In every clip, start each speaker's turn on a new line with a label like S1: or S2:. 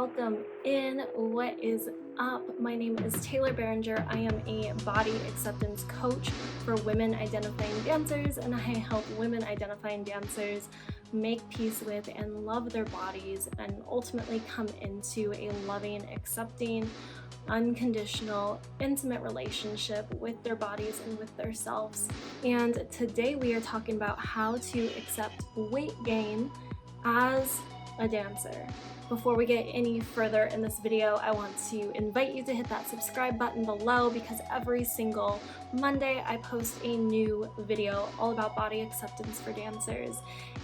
S1: welcome in. What is up? My name is Taylor Berenger. I am a body acceptance coach for women identifying dancers, and I help women identifying dancers make peace with and love their bodies and ultimately come into a loving, accepting, unconditional, intimate relationship with their bodies and with themselves. And today we are talking about how to accept weight gain as a dancer. Before we get any further in this video, I want to invite you to hit that subscribe button below because every single Monday I post a new video all about body acceptance for dancers.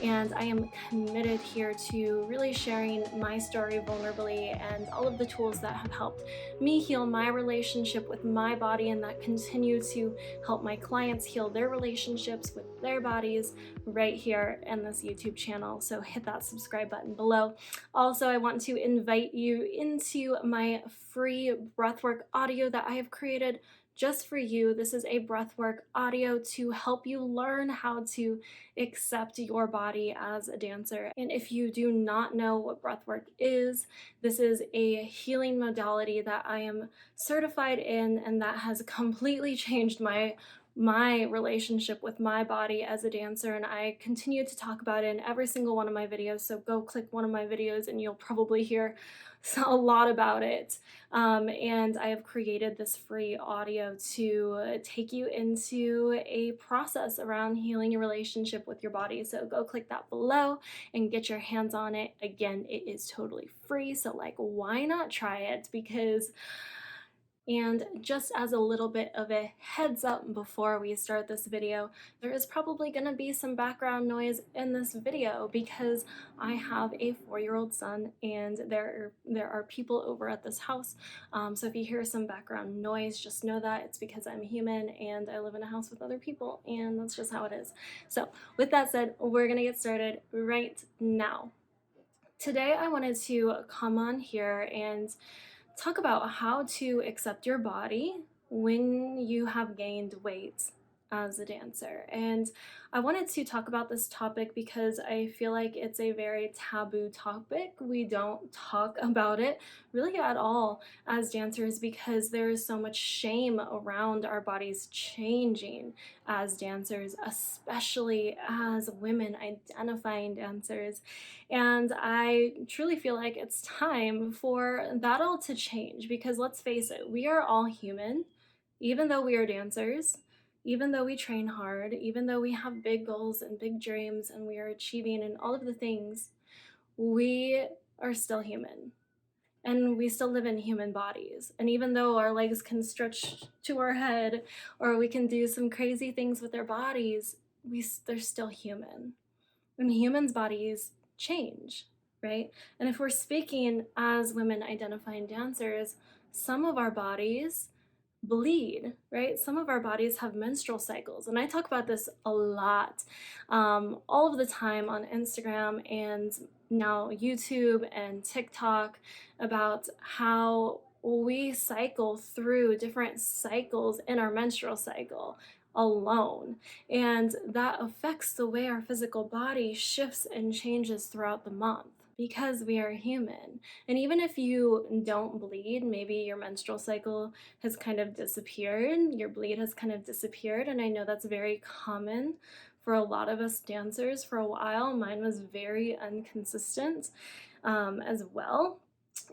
S1: And I am committed here to really sharing my story vulnerably and all of the tools that have helped me heal my relationship with my body and that continue to help my clients heal their relationships with their bodies right here in this YouTube channel. So hit that subscribe button below. Also, I want to invite you into my free breathwork audio that I have created just for you. This is a breathwork audio to help you learn how to accept your body as a dancer. And if you do not know what breathwork is, this is a healing modality that I am certified in and that has completely changed my relationship with my body as a dancer, and I continue to talk about it in every single one of my videos, so go click one of my videos and you'll probably hear a lot about it. And I have created this free audio to take you into a process around healing your relationship with your body, so go click that below and get your hands on it. Again, it is totally free, so why not try it? And just as a little bit of a heads up before we start this video, there is probably going to be some background noise in this video because I have a 4-year-old son and there are people over at this house. So if you hear some background noise, just know that it's because I'm human and I live in a house with other people, and that's just how it is. So with that said, we're going to get started right now. Today I wanted to come on here and talk about how to accept your body when you have gained weight as a dancer. And I wanted to talk about this topic because I feel like it's a very taboo topic. We don't talk about it really at all as dancers because there is so much shame around our bodies changing as dancers, especially as women identifying dancers. And I truly feel like it's time for that all to change because let's face it, we are all human, even though we are dancers, even though we train hard, even though we have big goals and big dreams and we are achieving and all of the things, we are still human. And we still live in human bodies. And even though our legs can stretch to our head or we can do some crazy things with our bodies, they're still human. And humans' bodies change, right? And if we're speaking as women identifying dancers, some of our bodies bleed, right? Some of our bodies have menstrual cycles. And I talk about this a lot, all of the time on Instagram and now YouTube and TikTok about how we cycle through different cycles in our menstrual cycle alone. And that affects the way our physical body shifts and changes throughout the month because we are human. And even if you don't bleed, maybe your menstrual cycle has kind of disappeared, your bleed has kind of disappeared, and I know that's very common for a lot of us dancers for a while. Mine was very inconsistent as well.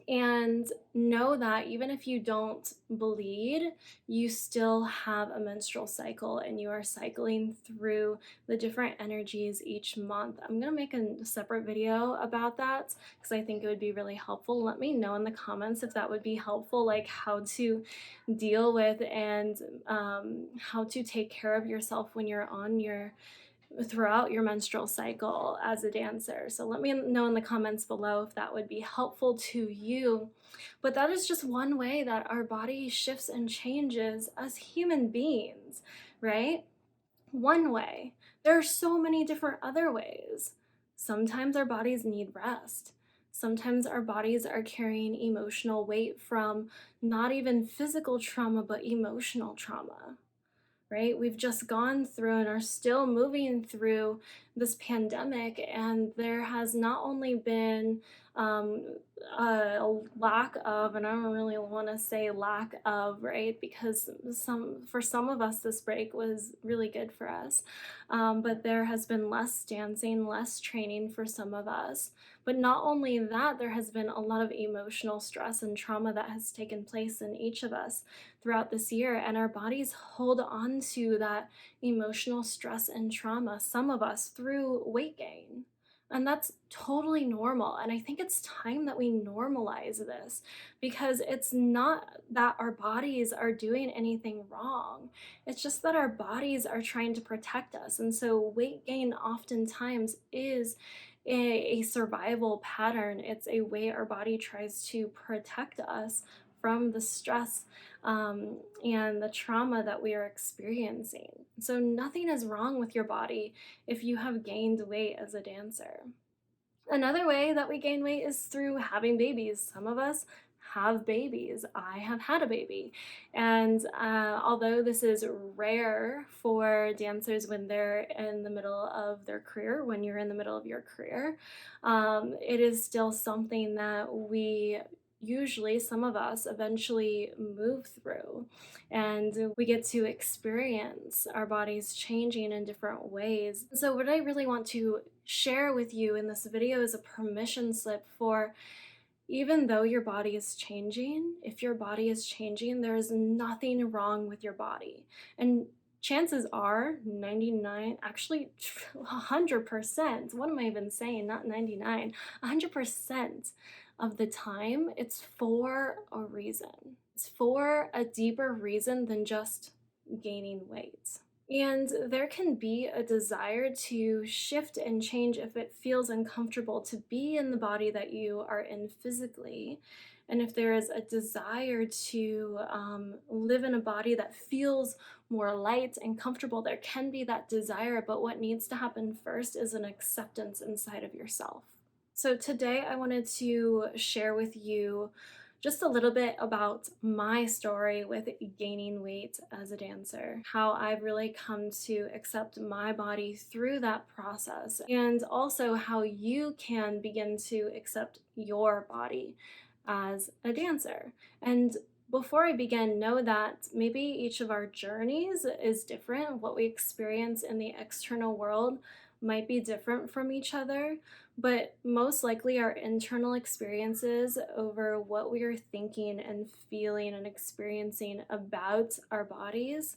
S1: And know that even if you don't bleed, you still have a menstrual cycle and you are cycling through the different energies each month. I'm going to make a separate video about that because I think it would be really helpful. Let me know in the comments if that would be helpful, like how to deal with and how to take care of yourself when you're on throughout your menstrual cycle as a dancer. So let me know in the comments below if that would be helpful to you. But that is just one way that our body shifts and changes as human beings, right? One way. There are so many different other ways. Sometimes our bodies need rest. Sometimes our bodies are carrying emotional weight from not even physical trauma, but emotional trauma. Right? We've just gone through and are still moving through this pandemic, and there has not only been um, a lack of, and I don't really want to say lack of, right? Because for some of us, this break was really good for us. But there has been less dancing, less training for some of us. But not only that, there has been a lot of emotional stress and trauma that has taken place in each of us throughout this year, and our bodies hold on to that emotional stress and trauma, some of us through weight gain. And that's totally normal. And I think it's time that we normalize this, because it's not that our bodies are doing anything wrong. It's just that our bodies are trying to protect us. And so weight gain oftentimes is a survival pattern. It's a way our body tries to protect us from the stress and the trauma that we are experiencing. So nothing is wrong with your body if you have gained weight as a dancer. Another way that we gain weight is through having babies. Some of us have babies. I have had a baby. And although this is rare for dancers when they're in the middle of their career, when you're in the middle of your career, it is still something that we usually, some of us, eventually move through. And we get to experience our bodies changing in different ways. So, what I really want to share with you in this video is a permission slip for, even though your body is changing, if your body is changing, there is nothing wrong with your body. And chances are 99, actually 100%, what am I even saying? Not 99, 100% of the time, it's for a reason. It's for a deeper reason than just gaining weight. And there can be a desire to shift and change if it feels uncomfortable to be in the body that you are in physically. And if there is a desire to live in a body that feels more light and comfortable, there can be that desire. But what needs to happen first is an acceptance inside of yourself. So today I wanted to share with you just a little bit about my story with gaining weight as a dancer, how I've really come to accept my body through that process, and also how you can begin to accept your body as a dancer. And before I begin, know that maybe each of our journeys is different. What we experience in the external world might be different from each other, but most likely our internal experiences over what we are thinking and feeling and experiencing about our bodies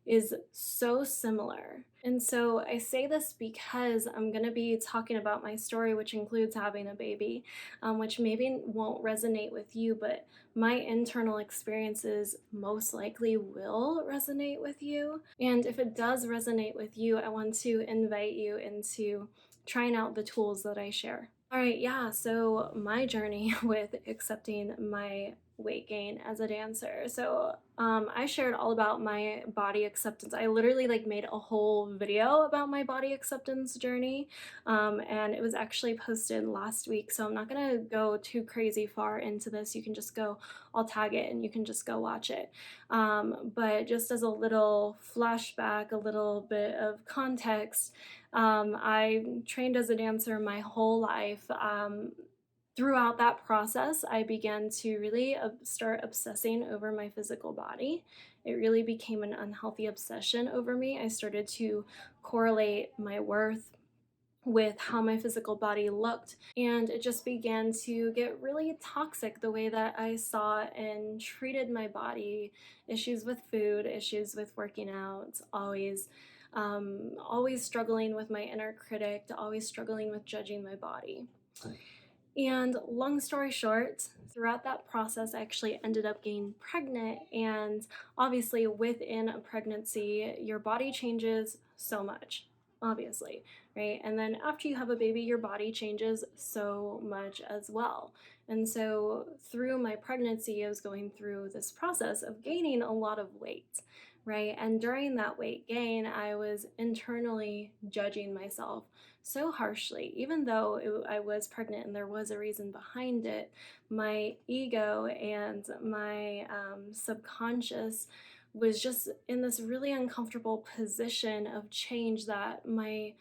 S1: is so similar. And so I say this because I'm going to be talking about my story, which includes having a baby, which maybe won't resonate with you, but my internal experiences most likely will resonate with you. And if it does resonate with you, I want to invite you into trying out the tools that I share. All right, yeah, so my journey with accepting my weight gain as a dancer. So I shared all about my body acceptance. I literally made a whole video about my body acceptance journey, and it was actually posted last week. So I'm not gonna go too crazy far into this. You can just go, I'll tag it, and you can just go watch it. But just as a little flashback, a little bit of context, I trained as a dancer my whole life. Throughout that process, I began to really start obsessing over my physical body. It really became an unhealthy obsession over me. I started to correlate my worth with how my physical body looked, and it just began to get really toxic the way that I saw and treated my body. Issues with food, issues with working out, always struggling with my inner critic, always struggling with judging my body. And long story short, throughout that process, I actually ended up getting pregnant. And obviously, within a pregnancy, your body changes so much, obviously, right? And then after you have a baby, your body changes so much as well. And so, through my pregnancy, I was going through this process of gaining a lot of weight, right? And during that weight gain, I was internally judging myself so harshly. Even though I was pregnant and there was a reason behind it, my ego and my subconscious was just in this really uncomfortable position of change that my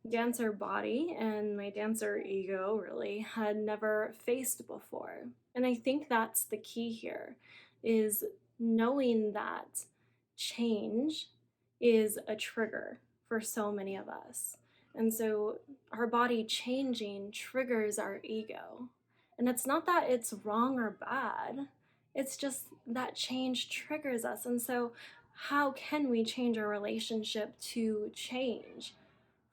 S1: dancer body and my dancer ego really had never faced before. And I think that's the key here is knowing that change is a trigger for so many of us. And so our body changing triggers our ego. And it's not that it's wrong or bad, it's just that change triggers us. And so, how can we change our relationship to change?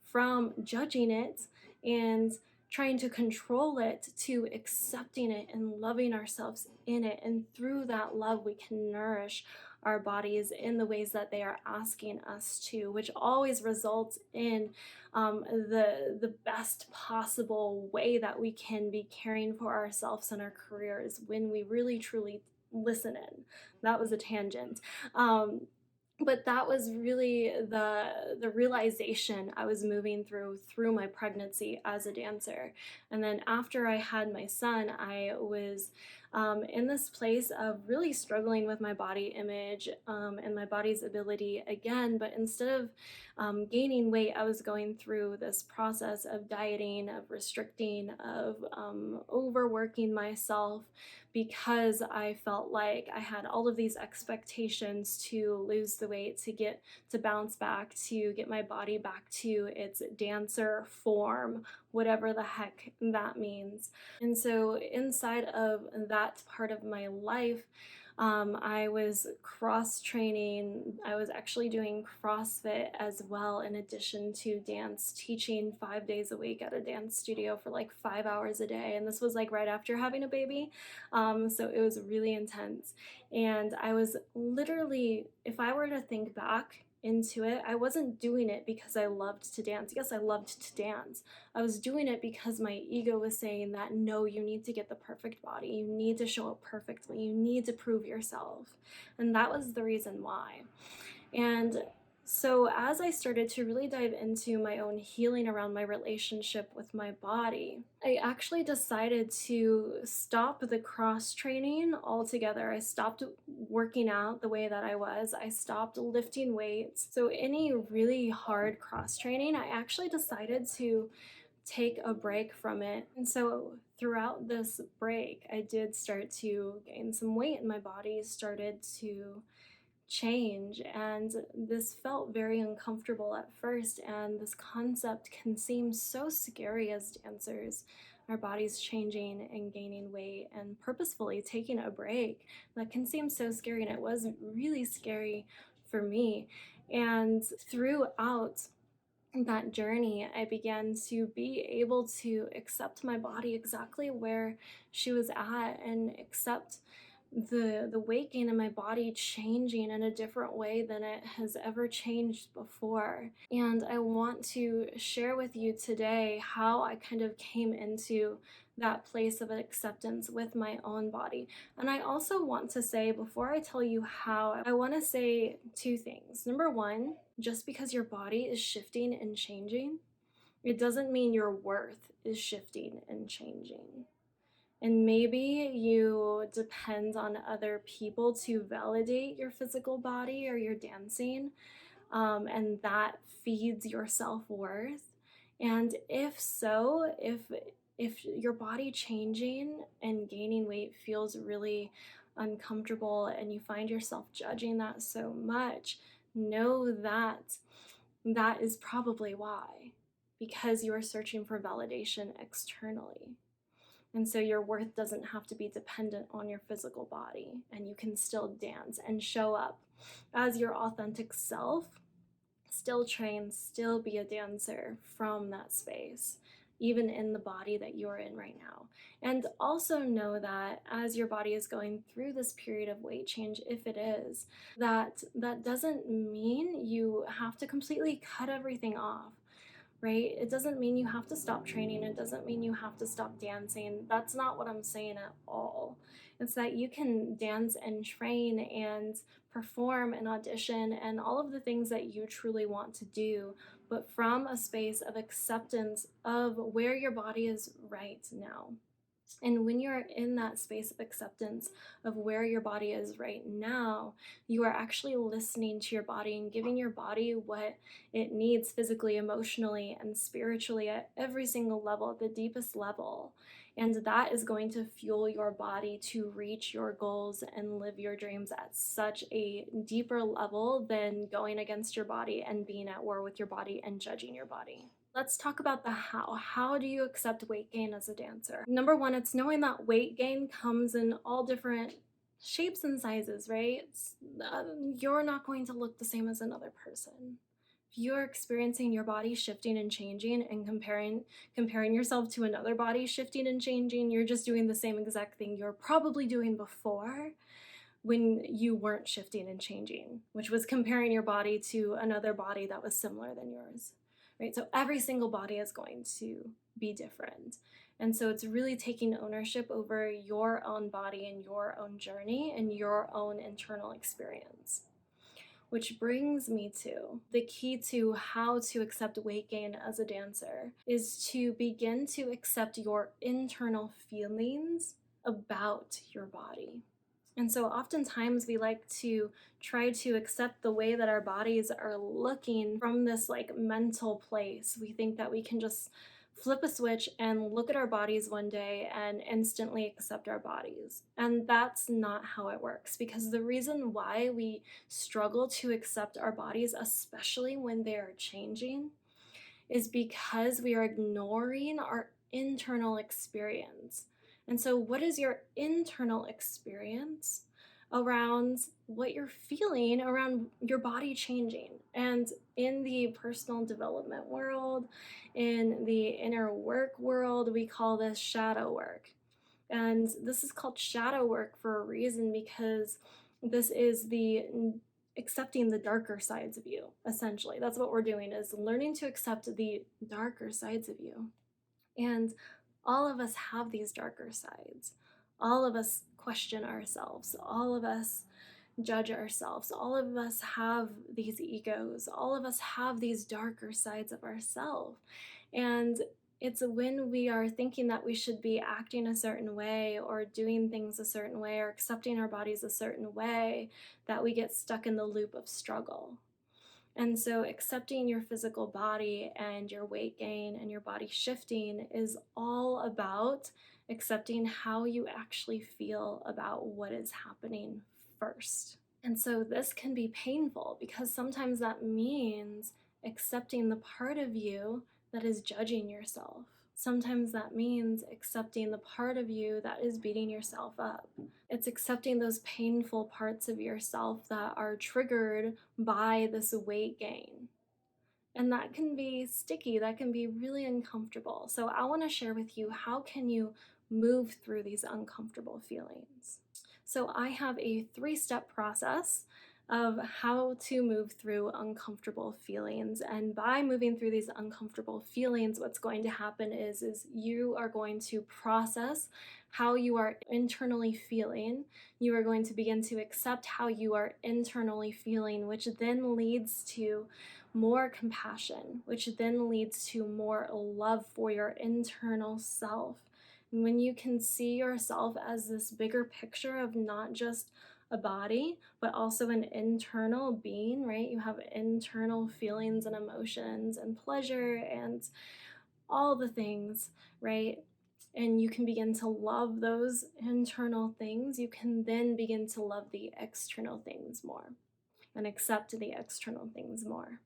S1: From judging it and trying to control it to accepting it and loving ourselves in it. And through that love, we can nourish our bodies in the ways that they are asking us to, which always results in the best possible way that we can be caring for ourselves and our careers when we really truly listen in. That was a tangent. But that was really the realization I was moving through my pregnancy as a dancer. And then after I had my son, I was in this place of really struggling with my body image and my body's ability again. But instead of gaining weight, I was going through this process of dieting, of restricting, of overworking myself, because I felt like I had all of these expectations to lose the weight, to bounce back, to get my body back to its dancer form, whatever the heck that means. And so inside of that part of my life, I was cross training. I was actually doing CrossFit as well, in addition to dance, teaching 5 days a week at a dance studio for like 5 hours a day. And this was like right after having a baby. So it was really intense. And I was literally, if I were to think back into it, I wasn't doing it because I loved to dance. Yes, I loved to dance. I was doing it because my ego was saying that no, you need to get the perfect body. You need to show up perfectly. You need to prove yourself. And that was the reason why. And so, as I started to really dive into my own healing around my relationship with my body, I actually decided to stop the cross training altogether. I stopped working out the way that I was, I stopped lifting weights. So, any really hard cross training, I actually decided to take a break from it. And so, throughout this break, I did start to gain some weight, and my body started to change. And this felt very uncomfortable at first. And this concept can seem so scary as dancers. Our bodies changing and gaining weight and purposefully taking a break. That can seem so scary. And it was really scary for me. And throughout that journey, I began to be able to accept my body exactly where she was at, and accept the weight gain in my body changing in a different way than it has ever changed before. And I want to share with you today how I kind of came into that place of acceptance with my own body. And I also want to say, before I tell you how, I want to say two things. Number one, just because your body is shifting and changing, it doesn't mean your worth is shifting and changing. And maybe you depend on other people to validate your physical body or your dancing, and that feeds your self-worth. And if so, if your body changing and gaining weight feels really uncomfortable and you find yourself judging that so much, know that that is probably why, because you are searching for validation externally. And so your worth doesn't have to be dependent on your physical body, and you can still dance and show up as your authentic self, still train, still be a dancer from that space, even in the body that you're in right now. And also know that as your body is going through this period of weight change, if it is, that doesn't mean you have to completely cut everything off, right? It doesn't mean you have to stop training. It doesn't mean you have to stop dancing. That's not what I'm saying at all. It's that you can dance and train and perform and audition and all of the things that you truly want to do, but from a space of acceptance of where your body is right now. And when you're in that space of acceptance of where your body is right now, you are actually listening to your body and giving your body what it needs physically, emotionally, and spiritually at every single level, at the deepest level. And that is going to fuel your body to reach your goals and live your dreams at such a deeper level than going against your body and being at war with your body and judging your body. Let's talk about the how. How do you accept weight gain as a dancer? Number one, it's knowing that weight gain comes in all different shapes and sizes, right? You're not going to look the same as another person. If you're experiencing your body shifting and changing and comparing yourself to another body shifting and changing, you're just doing the same exact thing you're probably doing before when you weren't shifting and changing, which was comparing your body to another body that was similar than yours, right? So every single body is going to be different. And so it's really taking ownership over your own body and your own journey and your own internal experience. Which brings me to the key to how to accept weight gain as a dancer is to begin to accept your internal feelings about your body. And so oftentimes we like to try to accept the way that our bodies are looking from this like mental place. We think that we can just flip a switch and look at our bodies one day and instantly accept our bodies. And that's not how it works, because the reason why we struggle to accept our bodies, especially when they are changing, is because we are ignoring our internal experience. And so, what is your internal experience around what you're feeling around your body changing? And in the personal development world, in the inner work world, we call this shadow work. And this is called shadow work for a reason, because this is the accepting the darker sides of you, essentially. That's what we're doing, is learning to accept the darker sides of you. And all of us have these darker sides. All of us question ourselves. All of us judge ourselves. All of us have these egos. All of us have these darker sides of ourselves. And it's when we are thinking that we should be acting a certain way or doing things a certain way or accepting our bodies a certain way that we get stuck in the loop of struggle. And so, accepting your physical body and your weight gain and your body shifting is all about accepting how you actually feel about what is happening first. And so, this can be painful because sometimes that means accepting the part of you that is judging yourself. Sometimes that means accepting the part of you that is beating yourself up. It's accepting those painful parts of yourself that are triggered by this weight gain. And that can be sticky, that can be really uncomfortable. So I want to share with you, how can you move through these uncomfortable feelings? So I have a 3-step process of how to move through uncomfortable feelings. And by moving through these uncomfortable feelings, what's going to happen is you are going to process how you are internally feeling. You are going to begin to accept how you are internally feeling, which then leads to more compassion, which then leads to more love for your internal self. And when you can see yourself as this bigger picture of not just a body, but also an internal being, right? You have internal feelings and emotions and pleasure and all the things, right? And you can begin to love those internal things. You can then begin to love the external things more and accept the external things more.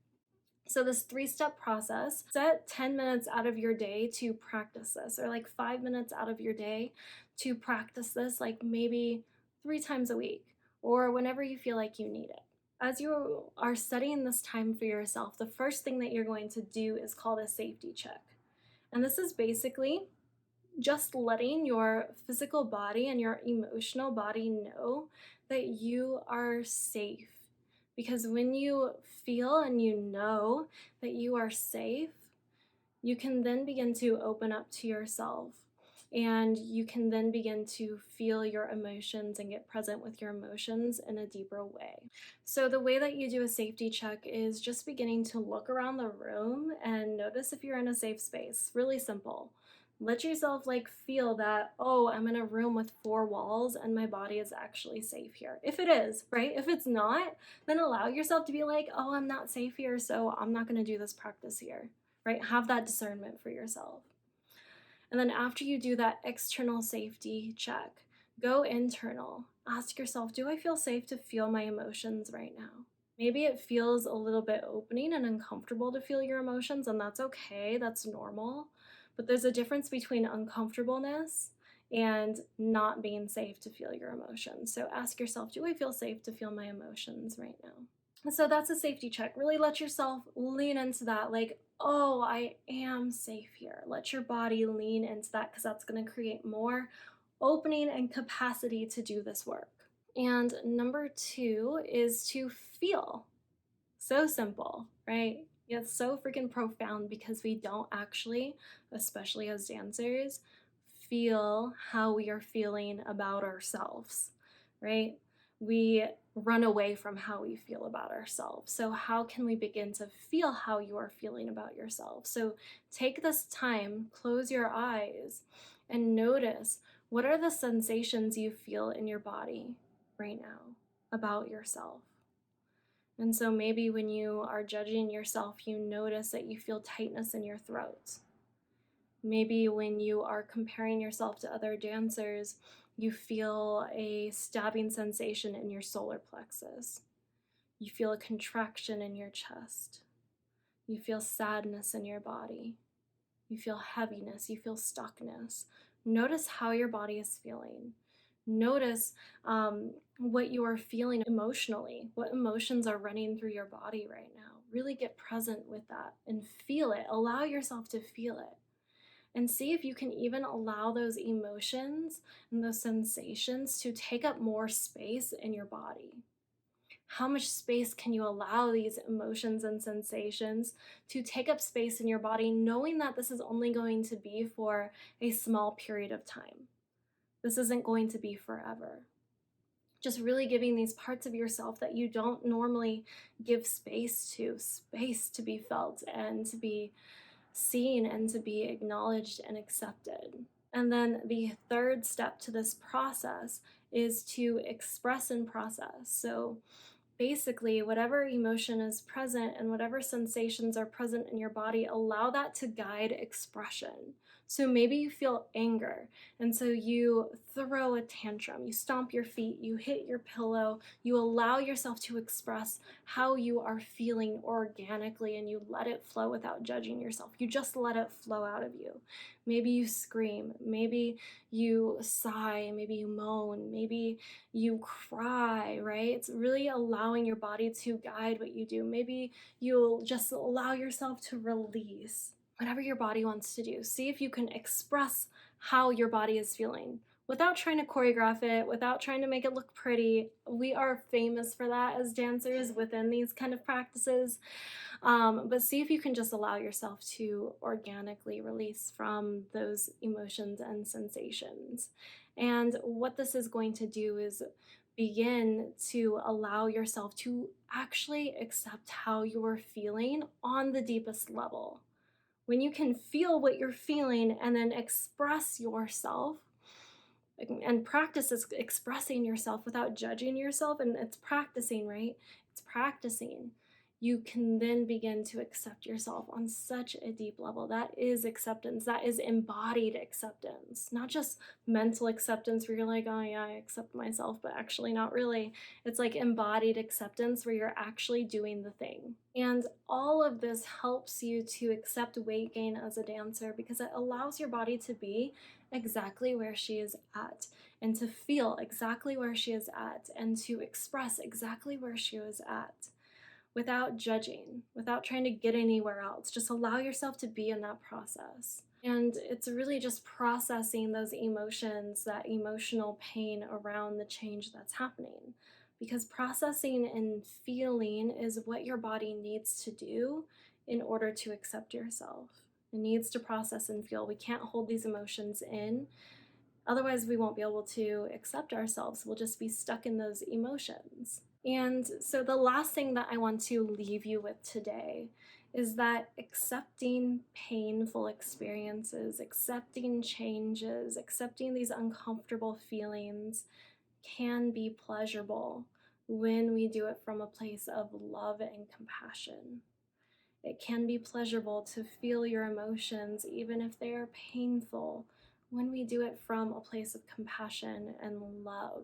S1: So, this 3-step process, set 10 minutes out of your day to practice this, or like 5 minutes out of your day to practice this, like maybe 3 times a week or whenever you feel like you need it. As you are setting this time for yourself, the first thing that you're going to do is called a safety check. And this is basically just letting your physical body and your emotional body know that you are safe. Because when you feel and you know that you are safe, you can then begin to open up to yourself, and you can then begin to feel your emotions and get present with your emotions in a deeper way. So, the way that you do a safety check is just beginning to look around the room and notice if you're in a safe space. Really simple. Let yourself like feel that, oh, I'm in a room with four walls and my body is actually safe here. If it is, right? If it's not, then allow yourself to be like, oh, I'm not safe here, so I'm not going to do this practice here, right? Have that discernment for yourself. And then after you do that external safety check, go internal. Ask yourself, do I feel safe to feel my emotions right now? Maybe it feels a little bit opening and uncomfortable to feel your emotions, and that's okay, that's normal. But there's a difference between uncomfortableness and not being safe to feel your emotions. So ask yourself, do I feel safe to feel my emotions right now? So that's a safety check. Really let yourself lean into that, like, oh, I am safe here. Let your body lean into that because that's going to create more opening and capacity to do this work. And number two is to feel. So simple, right? Yet so freaking profound because we don't actually, especially as dancers, feel how we are feeling about ourselves, right? We run away from how we feel about ourselves. So, how can we begin to feel how you are feeling about yourself? So, take this time, close your eyes, and notice what are the sensations you feel in your body right now about yourself. And so maybe when you are judging yourself, you notice that you feel tightness in your throat. Maybe when you are comparing yourself to other dancers, you feel a stabbing sensation in your solar plexus. You feel a contraction in your chest. You feel sadness in your body. You feel heaviness. You feel stuckness. Notice how your body is feeling. Notice what you are feeling emotionally, what emotions are running through your body right now. Really get present with that and feel it. Allow yourself to feel it. And see if you can even allow those emotions and those sensations to take up more space in your body. How much space can you allow these emotions and sensations to take up space in your body, knowing that this is only going to be for a small period of time? This isn't going to be forever. Just really giving these parts of yourself that you don't normally give space to be felt and to be seen and to be acknowledged and accepted. And then the third step to this process is to express and process. So basically, whatever emotion is present and whatever sensations are present in your body, allow that to guide expression. So maybe you feel anger, and so you throw a tantrum, you stomp your feet, you hit your pillow, you allow yourself to express how you are feeling organically, and you let it flow without judging yourself. You just let it flow out of you. Maybe you scream, maybe you sigh, maybe you moan, maybe you cry, right? It's really allowing your body to guide what you do. Maybe you'll just allow yourself to release whatever your body wants to do. See if you can express how your body is feeling without trying to choreograph it, without trying to make it look pretty. We are famous for that as dancers within these kind of practices. But see if you can just allow yourself to organically release from those emotions and sensations. And what this is going to do is begin to allow yourself to actually accept how you're feeling on the deepest level. When you can feel what you're feeling and then express yourself and practice is expressing yourself without judging yourself, and it's practicing, right? It's practicing. You can then begin to accept yourself on such a deep level. That is acceptance. That is embodied acceptance, not just mental acceptance where you're like, oh yeah, I accept myself, but actually not really. It's like embodied acceptance where you're actually doing the thing. And all of this helps you to accept weight gain as a dancer because it allows your body to be exactly where she is at and to feel exactly where she is at and to express exactly where she was at without judging, without trying to get anywhere else. Just allow yourself to be in that process. And it's really just processing those emotions, that emotional pain around the change that's happening. Because processing and feeling is what your body needs to do in order to accept yourself. It needs to process and feel. We can't hold these emotions in. Otherwise, we won't be able to accept ourselves. We'll just be stuck in those emotions. And so, the last thing that I want to leave you with today is that accepting painful experiences, accepting changes, accepting these uncomfortable feelings can be pleasurable when we do it from a place of love and compassion. It can be pleasurable to feel your emotions, even if they are painful, when we do it from a place of compassion and love.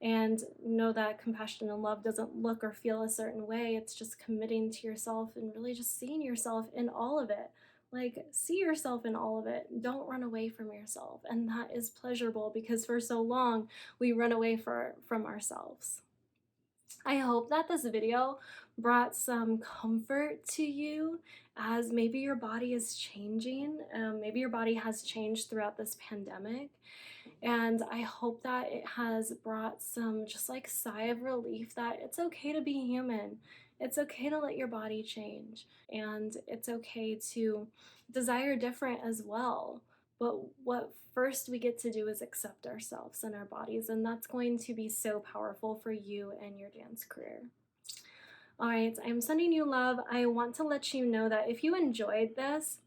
S1: And know that compassion and love doesn't look or feel a certain way. It's just committing to yourself and really just seeing yourself in all of it. Like, see yourself in all of it. Don't run away from yourself. And that is pleasurable because for so long we run away from ourselves. I hope that this video brought some comfort to you as maybe your body is changing. Maybe your body has changed throughout this pandemic. And I hope that it has brought some just like sigh of relief that it's okay to be human. It's okay to let your body change. And it's okay to desire different as well. But what first we get to do is accept ourselves and our bodies. And that's going to be so powerful for you and your dance career. All right, I'm sending you love. I want to let you know that if you enjoyed this,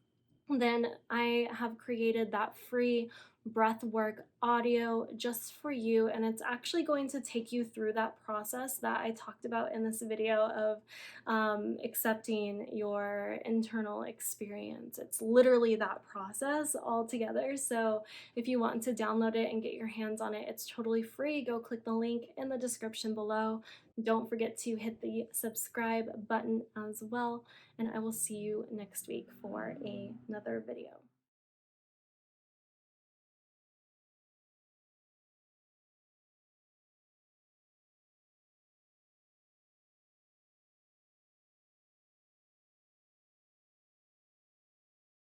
S1: then I have created that free breathwork audio just for you, and it's actually going to take you through that process that I talked about in this video of accepting your internal experience. It's literally that process all together. So if you want to download it and get your hands on it, it's totally free. Go click the link in the description below. Don't forget to hit the subscribe button as well, and I will see you next week for another video.